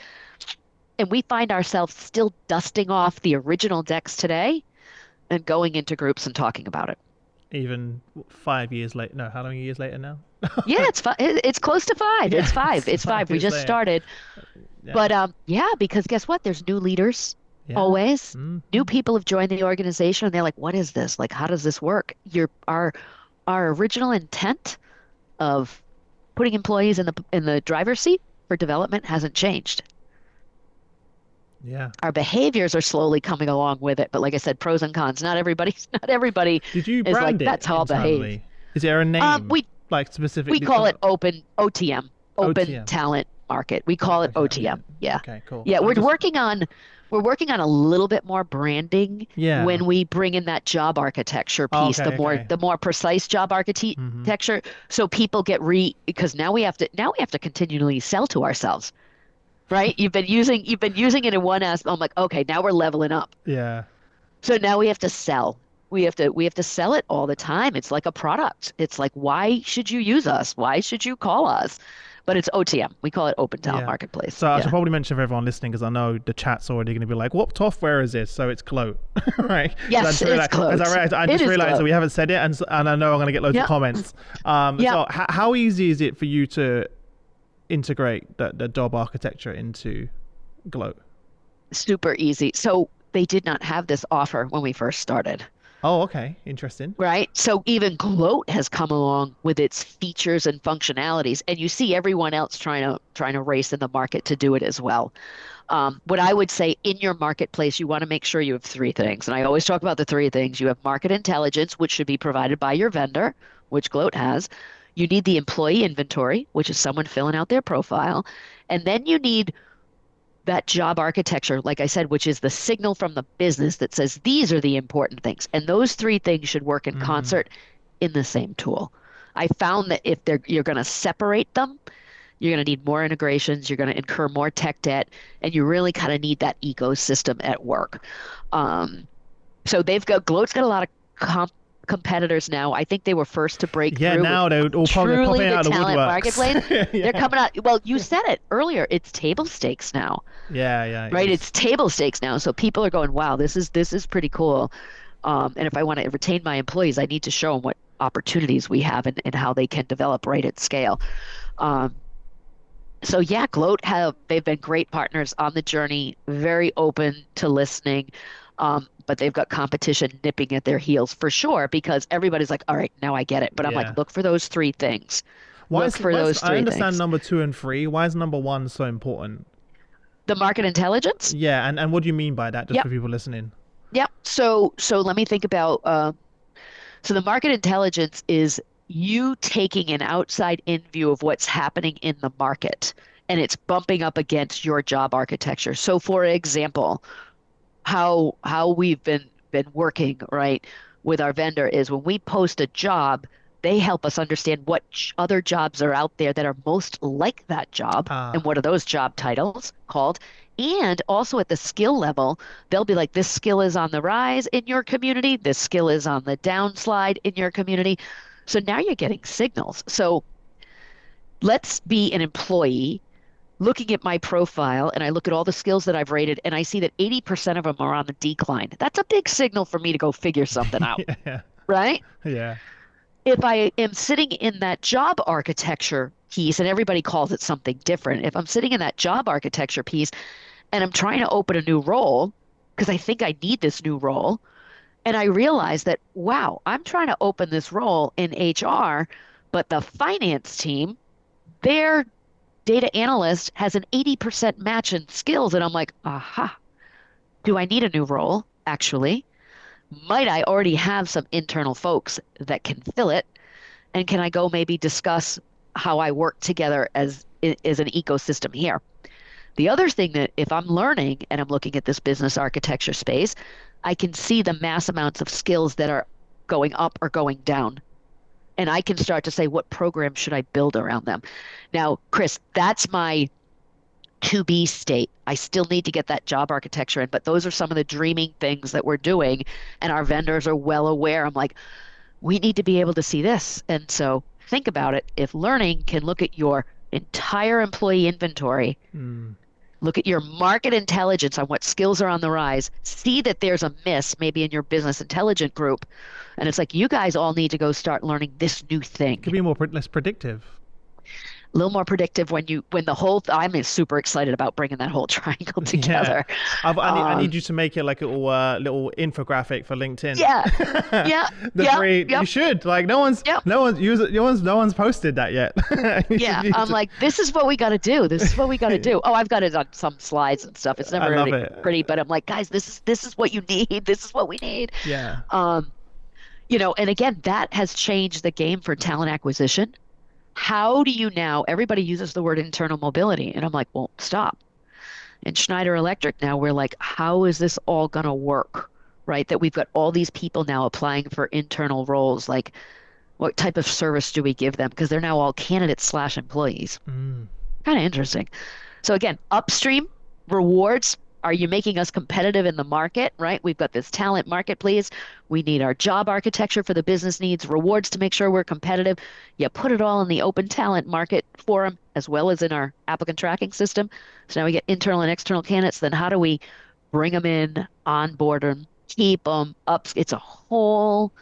and we find ourselves still dusting off the original decks today and going into groups and talking about it. Even 5 years later, no, how many years later now? Yeah, it's close to five. Yeah, It's five. it's It's five five. We years just later. started. Yeah. But yeah, because guess what? There's new leaders. Yeah. Always. New Hmm. people have joined the organization and they're like, what is this? Like, how does this work? Our original intent of putting employees in the driver's seat for development hasn't changed. Yeah. Our behaviors are slowly coming along with it, but like I said, pros and cons. Not everybody Did you is like, brand it that's how I'll behave. internally? Is there a Um, name we like we specifically call for it open OTM, Open OTM? Talent Market. We call it Okay. OTM. Yeah. Okay. Cool. Yeah, I'm just. we're working on a little bit more branding Yeah. when we bring in that job architecture piece, Okay. Okay. the more precise job Hmm. architecture, so people because now we have to continually sell to ourselves, right? You've been using it in one aspect. I'm like, okay, now we're leveling up. Yeah. So now we have to sell. We have to sell it all the time. It's like a product. It's like, why should you use us? Why should you call us? But it's OTM. We call it Open Talent Yeah. Marketplace. So I should Yeah. probably mention for everyone listening because I know the chat's already going to be like, "What software is this?" So it's Gloat, right? 'Cause Yes, it's close. I It just is realized that close. we haven't said it, and I know I'm going to get loads of Yeah. comments. Yeah. So how easy is it for you to integrate the job architecture into Gloat? Super easy. So they did not have this offer when we first started, Oh, okay, interesting. right? So even Gloat has come along with its features and functionalities, and you see everyone else trying to race in the market to do it as well. What I would say in your marketplace, you want to make sure you have three things. And I always talk about the three things. You have market intelligence, which should be provided by your vendor, which Gloat has. You need the employee inventory, which is someone filling out their profile. And then you need that job architecture, like I said, which is the signal from the business that says these are the important things. And those three things should work in Mm, concert in the same tool. I found that if you're going to separate them, you're going to need more integrations, you're going to incur more tech debt, and you really kind of need that ecosystem at work. Um, so Gloat's got a lot of competitors now. I think they were first to break yeah, through with now they're all probably truly popping the out of the talent marketplace. woodworks. They're Yeah, coming out. Well, you said it earlier. It's table stakes now, yeah, yeah. It right? is. It's table stakes now. So people are going, wow, this is pretty cool. And if I want to retain my employees, I need to show them what opportunities we have and how they can develop right at scale. Um, so yeah, they've been great partners on the journey, very open to listening. But they've got competition nipping at their heels for sure because everybody's like, all right, now I get it. But I'm like, Yeah. look for those three things. Look for Why is those I three understand things. number two and three. Why is number one so important? The market intelligence. Yeah, and what do you mean by that, just Yep. for people listening? Yep. So let me think about so the market intelligence is you taking an outside in view of what's happening in the market and it's bumping up against your job architecture. So for example, how we've been working, right, with our vendor is when we post a job, they help us understand what other jobs are out there that are most like that job and Ah, what are those job titles called. And also at the skill level, they'll be like, this skill is on the rise in your community, this skill is on the downslide in your community. So now you're getting signals. So let's be an employee looking at my profile and I look at all the skills that I've rated and I see that 80% of them are on the decline. That's a big signal for me to go figure something out, yeah, right? yeah, If I am sitting in that job architecture piece, and everybody calls it something different, if I'm sitting in that job architecture piece and I'm trying to open a new role because I think I need this new role, and I realize that, wow, I'm trying to open this role in HR, but the finance team, their data analyst has an 80% match in skills. And I'm like, aha, do I need a new role? Actually, might I already have some internal folks that can fill it? And can I go maybe discuss how I work together as an ecosystem here? The other thing that if I'm learning and I'm looking at this business architecture space, I can see the mass amounts of skills that are going up or going down. And I can start to say, what program should I build around them? Now, Chris, that's my to be state. I still need to get that job architecture in, but those are some of the dreaming things that we're doing. And our vendors are well aware. I'm like, we need to be able to see this. And so think about it. If learning can look at your entire employee inventory, mm, look at your market intelligence on what skills are on the rise, see that there's a miss maybe in your business intelligence group. And it's like, you guys all need to go start learning this new could thing. be less predictive. A little more predictive when the whole, I'm super excited about bringing that whole triangle Yeah, together. I Um, need you to make it like a little infographic for LinkedIn. yeah, yeah, The yeah, free, you yep, should like yep. no one's posted that yet. Yeah, You I'm should- like, this is what we got to do. This is what we got to do. Oh, I've got it on some slides and stuff. It's I never love really it. pretty, but I'm like, guys, this is what you need. This is what we need. Yeah, Um, and again, that has changed the game for talent acquisition. How do you now, everybody uses the word internal mobility, and I'm like, well, stop. In Schneider Electric now, we're like, how is this all going to work? Right? That we've got all these people now applying for internal roles. Like, what type of service do we give them? Because they're now all candidates slash employees. mm, Kind of interesting. So again, upstream rewards. Are you making us competitive in the market, right? We've got this talent marketplace. We need our job architecture for the business needs, rewards to make sure we're competitive. You put it all in the open talent market forum as well as in our applicant tracking system. So now we get internal and external candidates. Then how do we bring them in, onboard them, keep them up? It's a whole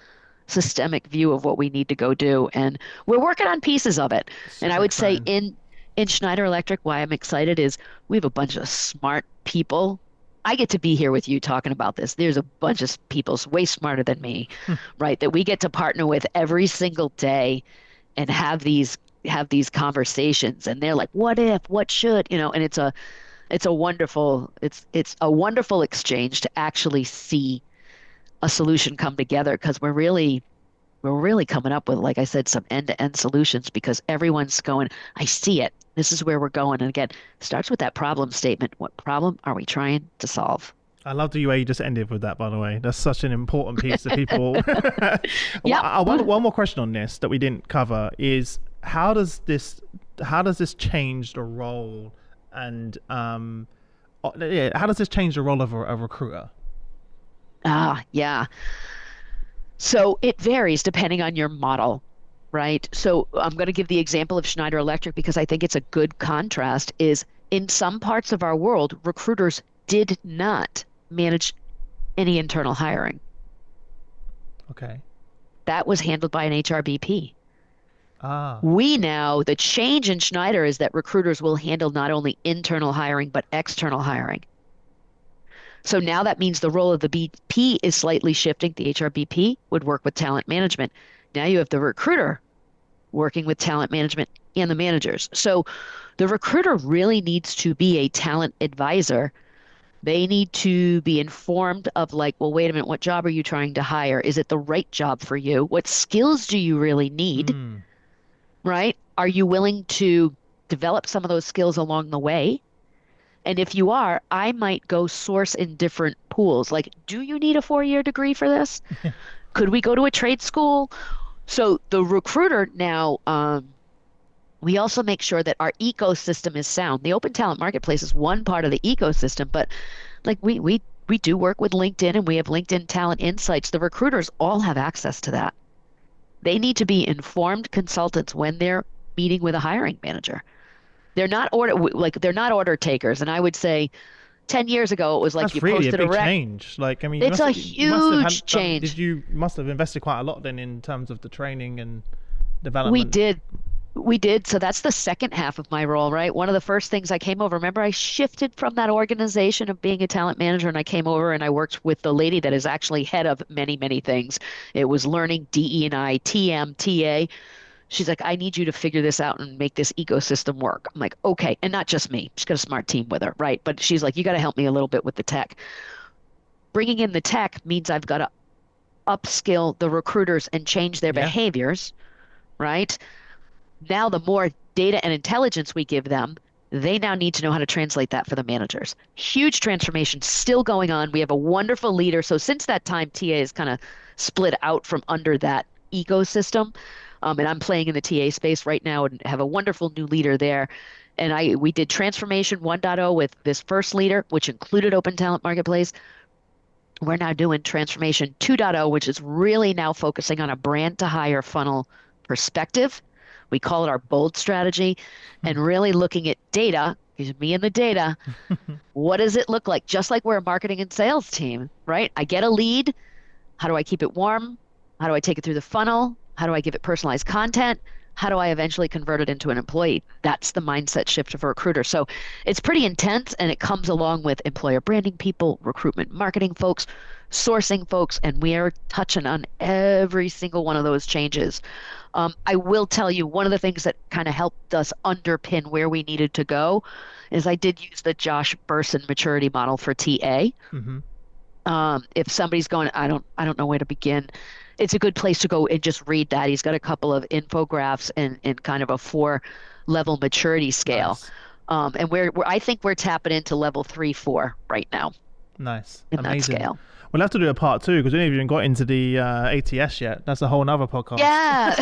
systemic view of what we need to go do. And we're working on pieces of it. And I super would say exciting. in Schneider Electric, why I'm excited is we have a bunch of smart people. I get to be here with you talking about this. There's a bunch of people way smarter than me, right? That we get to partner with every single day and have these conversations. And they're like, what if, what should, and it's a wonderful exchange to actually see a solution come together because we're really coming up with, like I said, some end-to-end solutions because everyone's going, I see it. This is where we're going. And again, starts with that problem statement. What problem are we trying to solve? I love the way you just ended with that, by the way. That's such an important piece to people. Yep. One more question on this that we didn't cover is how does this change the role and yeah, how does this change the role of a recruiter? Yeah. So it varies depending on your model, right? So I'm going to give the example of Schneider Electric because I think it's a good contrast is in some parts of our world, recruiters did not manage any internal hiring. Okay. That was handled by an HRBP. Ah. The change in Schneider is that recruiters will handle not only internal hiring, but external hiring. So now that means the role of the BP is slightly shifting. The HRBP would work with talent management. Now you have the recruiter working with talent management and the managers. So the recruiter really needs to be a talent advisor. They need to be informed of like, well, wait a minute, what job are you trying to hire? Is it the right job for you? What skills do you really need? Mm. Right? Are you willing to develop some of those skills along the way? And if you are, I might go source in different pools. Like, do you need a 4-year degree for this? Could we go to a trade school? So the recruiter now, we also make sure that our ecosystem is sound. The open talent marketplace is one part of the ecosystem, but like we do work with LinkedIn and we have LinkedIn Talent Insights. The recruiters all have access to that. They need to be informed consultants when they're meeting with a hiring manager. They're not order takers. And I would say 10 years ago it was like That's you really a posted a big rec. change. Like, I mean, It's a you must have huge change. you must have invested quite a lot then in terms of the training and We development. did. We did. So that's the second half of my role, right? One of the first things I came over, remember, I shifted from that organization of being a talent manager and I came over and I worked with the lady that is actually head of many, many things. It was learning DE&I, TM, TA. She's like, I need you to figure this out and make this ecosystem work. I'm like, okay. And not just me. She's got a smart team with her, right? But she's like, you got to help me a little bit with the tech. Bringing in the tech means I've got to upskill the recruiters and change their Yeah. behaviors, right? Now, the more data and intelligence we give them, they now need to know how to translate that for the managers. Huge transformation still going on. We have a wonderful leader. So since that time, TA is kind of split out from under that ecosystem. And I'm playing in the TA space right now and have a wonderful new leader there. And we did Transformation 1.0 with this first leader, which included Open Talent Marketplace. We're now doing Transformation 2.0, which is really now focusing on a brand to hire funnel perspective. We call it our bold strategy and really looking at data, because me and the data, what does it look like? Just like we're a marketing and sales team, right? I get a lead. How do I keep it warm? How do I take it through the funnel? How do I give it personalized content? How do I eventually convert it into an employee? That's the mindset shift of a recruiter. So it's pretty intense, and it comes along with employer branding people, recruitment marketing folks, sourcing folks, and we are touching on every single one of those changes. I will tell you one of the things that kind of helped us underpin where we needed to go is I did use the Josh Bersin maturity model for TA. Hmm. If somebody's going, I don't know where to begin. It's a good place to go and just read that. He's got a couple of infographics and kind of a four-level maturity scale. Nice. And I think we're tapping into level 3, 4 right now Nice. in that Amazing. scale. We'll have to do a part 2 because we haven't even got into the ATS yet. That's a whole nother podcast. Yeah,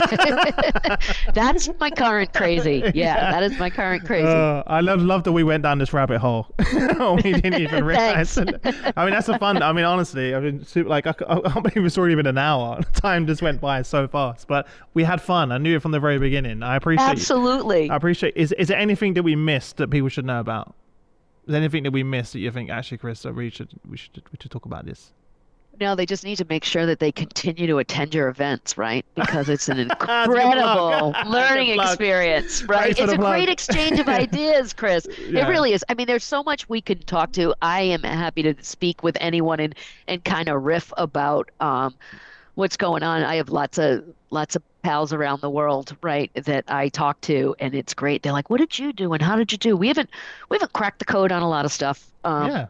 that's my current crazy. Yeah, that is my current crazy. I love that we went down this rabbit hole. We didn't even realize. Thanks. I mean, that's a fun. I mean, honestly, I mean, like I can't believe it's already been an hour. Time just went by so fast, but we had fun. I knew it from the very beginning. I appreciate. Absolutely. I appreciate. Is there anything that we missed that people should know about? Is there anything that we missed that you think actually, Chris, that we should talk about this? No, they just need to make sure that they continue to attend your events, right? Because it's an That's a good incredible plug. learning Good plug. experience, right? Thanks for It's the a plug. great exchange of ideas, Chris. Yeah. It really is. I mean, there's so much we could talk to. I am happy to speak with anyone and kind of riff about what's going on. I have lots of pals around the world, right, that I talk to, and it's great. They're like, "What did you do? And how did you do?" We haven't cracked the code on a lot of stuff, Yeah.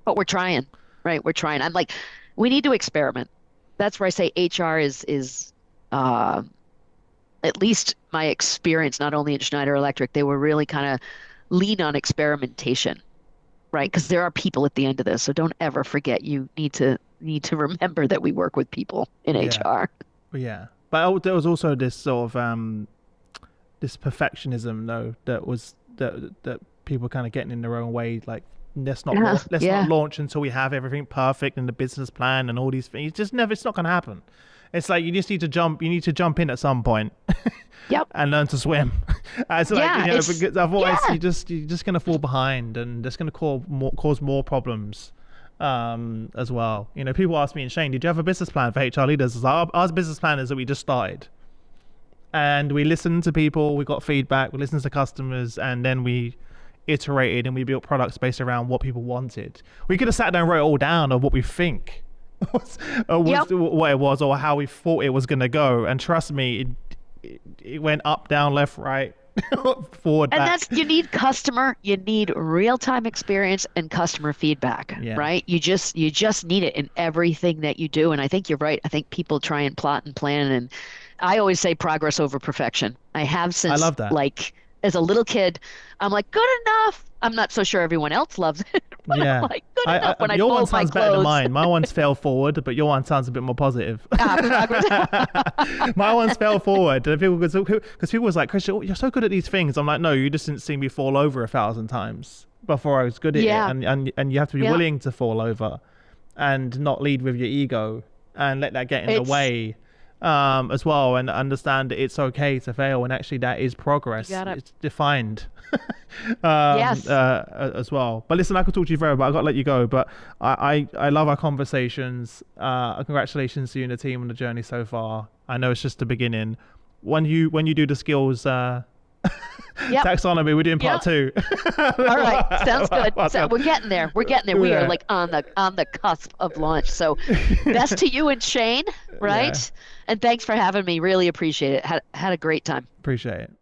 but we're trying, right? We're trying. I'm like, we need to experiment. That's where I say HR is at least my experience, not only in Schneider Electric, they were really kind of lean on experimentation, right? Because there are people at the end of this, so don't ever forget you need to remember that we work with people in Yeah. HR. Yeah. But there was also this sort of this perfectionism though that people kind of getting in their own way, like let's not Yeah, let's yeah. not launch until we have everything perfect and the business plan and all these things. It's not going to happen. It's like you need to jump in at some point Yep. and learn to swim. It's like, Yeah, because otherwise yeah. you're just going to fall behind, and that's going to cause more problems as well. People ask me, and Shane, did you have a business plan for HR leaders? It's like, our business plan is that we just started. And we listened to people, we got feedback, we listened to customers, and then we iterated and we built products based around what people wanted. We could have sat down and wrote it all down of what we think Yep. what it was, or how we thought it was going to go. And trust me, it went up, down, left, right, forward, And back. you need real-time experience and customer feedback, Yeah. right? You just need it in everything that you do. And I think you're right. I think people try and plot and plan, and I always say progress over perfection. I have since, love that. like, as a little kid, I'm like, good enough. I'm not so sure everyone else loves it, but Yeah. I'm like, good enough when I Your one fold my sounds better than clothes. mine. My one's fell forward, but your one sounds a bit more positive. Progress. My one's fell forward. And because people was like, Chris, you're so good at these things. I'm like, no, you just didn't see me fall over 1,000 times before I was good at Yeah. it. And you have to be Yeah. willing to fall over and not lead with your ego and let that get in the It's- way as well, and understand that it's okay to fail, and actually that is progress. You gotta- It's defined. Yes. As well. But listen, I could talk to you forever, but I've got to let you go. But I love our conversations. Congratulations to you and the team on the journey so far. I know it's just the beginning. When you do the skills Yep. taxonomy, we're doing part 2. All right, sounds good. So we're getting there. We're getting there. We Yeah. are like on the cusp of launch. So, best to you and Shane, right? Yeah. And thanks for having me. Really appreciate it. Had a great time. Appreciate it.